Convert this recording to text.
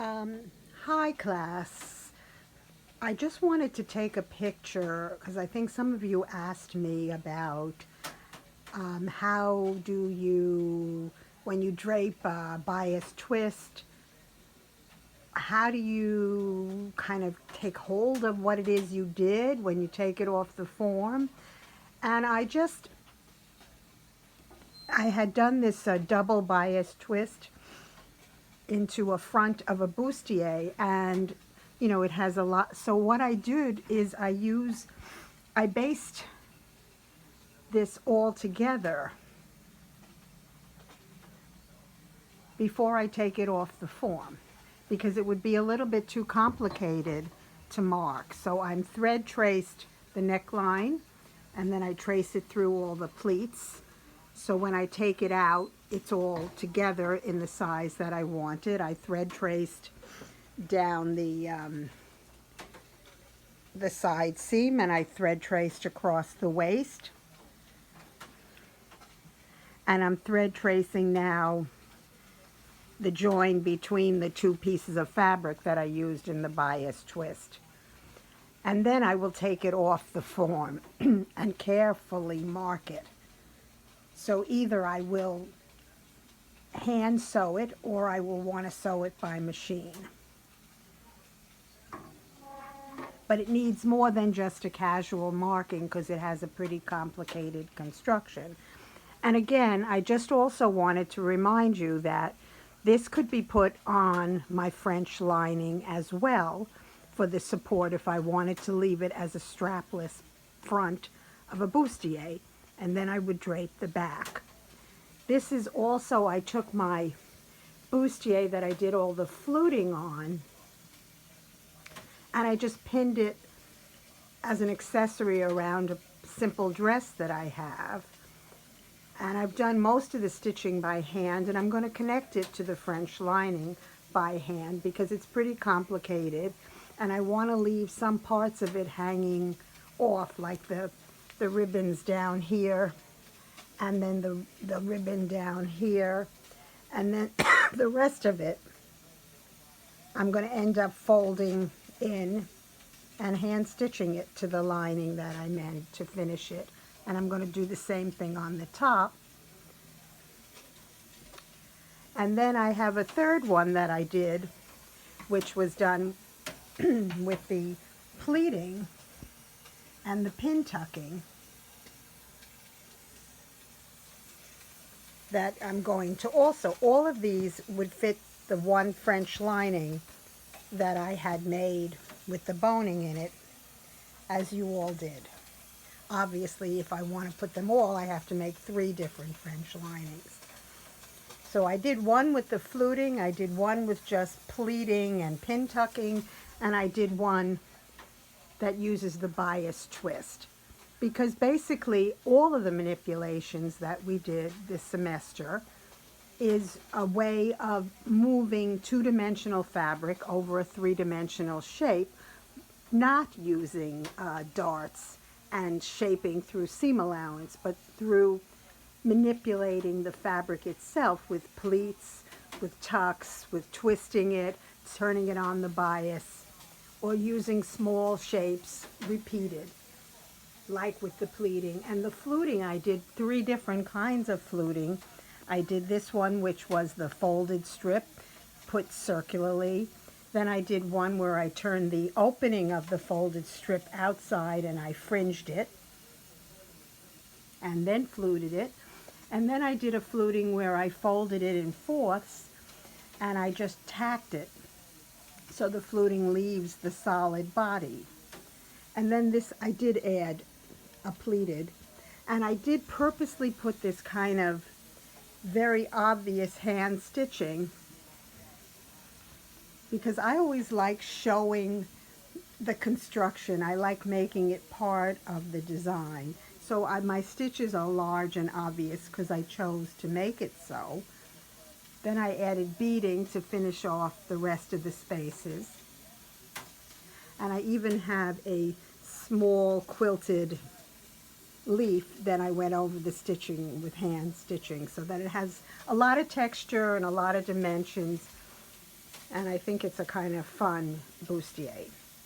Hi class. I just wanted to take a picture because I think some of you asked me about how do you, when you drape a bias twist, how do you kind of take hold of what it is you did when you take it off the form? And I had done this double bias twist into a front of a bustier, and it has a lot. So what I did is I based this all together before I take it off the form, because it would be a little bit too complicated to mark. So I'm thread traced the neckline, and then I trace it through all the pleats. So when I take it out, it's all together in the size that I wanted. I thread traced down the side seam, and I thread traced across the waist. And I'm thread tracing now the join between the two pieces of fabric that I used in the bias twist. And then I will take it off the form and carefully mark it. So either I will hand sew it or I will want to sew it by machine. But it needs more than just a casual marking because it has a pretty complicated construction. And again, I just also wanted to remind you that this could be put on my French lining as well for the support if I wanted to leave it as a strapless front of a bustier, and then I would drape the back. This is also, I took my bustier that I did all the fluting on, and I just pinned it as an accessory around a simple dress that I have. And I've done most of the stitching by hand, and I'm going to connect it to the French lining by hand because it's pretty complicated, and I want to leave some parts of it hanging off, like the ribbons down here, and then the ribbon down here, and then the rest of it I'm going to end up folding in and hand stitching it to the lining that I meant to finish it. And I'm going to do the same thing on the top. And then I have a third one that I did, which was done with the pleating and the pin tucking, that I'm going to also, all of these would fit the one French lining that I had made with the boning in it, as you all did. Obviously, if I want to put them all, I have to make 3 different French linings. So I did one with the fluting, I did one with just pleating and pin tucking, and I did one that uses the bias twist. Because basically all of the manipulations that we did this semester is a way of moving 2-dimensional fabric over a 3-dimensional shape, not using darts and shaping through seam allowance, but through manipulating the fabric itself with pleats, with tucks, with twisting it, turning it on the bias, or using small shapes repeated, like with the pleating. And the fluting, I did 3 different kinds of fluting. I did this one, which was the folded strip put circularly. Then I did one where I turned the opening of the folded strip outside and I fringed it and then fluted it. And then I did a fluting where I folded it in fourths and I just tacked it so the fluting leaves the solid body. And then this, I did add a pleated, and I did purposely put this kind of very obvious hand stitching because I always like showing the construction. I like making it part of the design. So my stitches are large and obvious because I chose to make it so. Then I added beading to finish off the rest of the spaces. And I even have a small quilted leaf. Then I went over the stitching with hand stitching so that it has a lot of texture and a lot of dimensions. And I think it's a kind of fun bustier.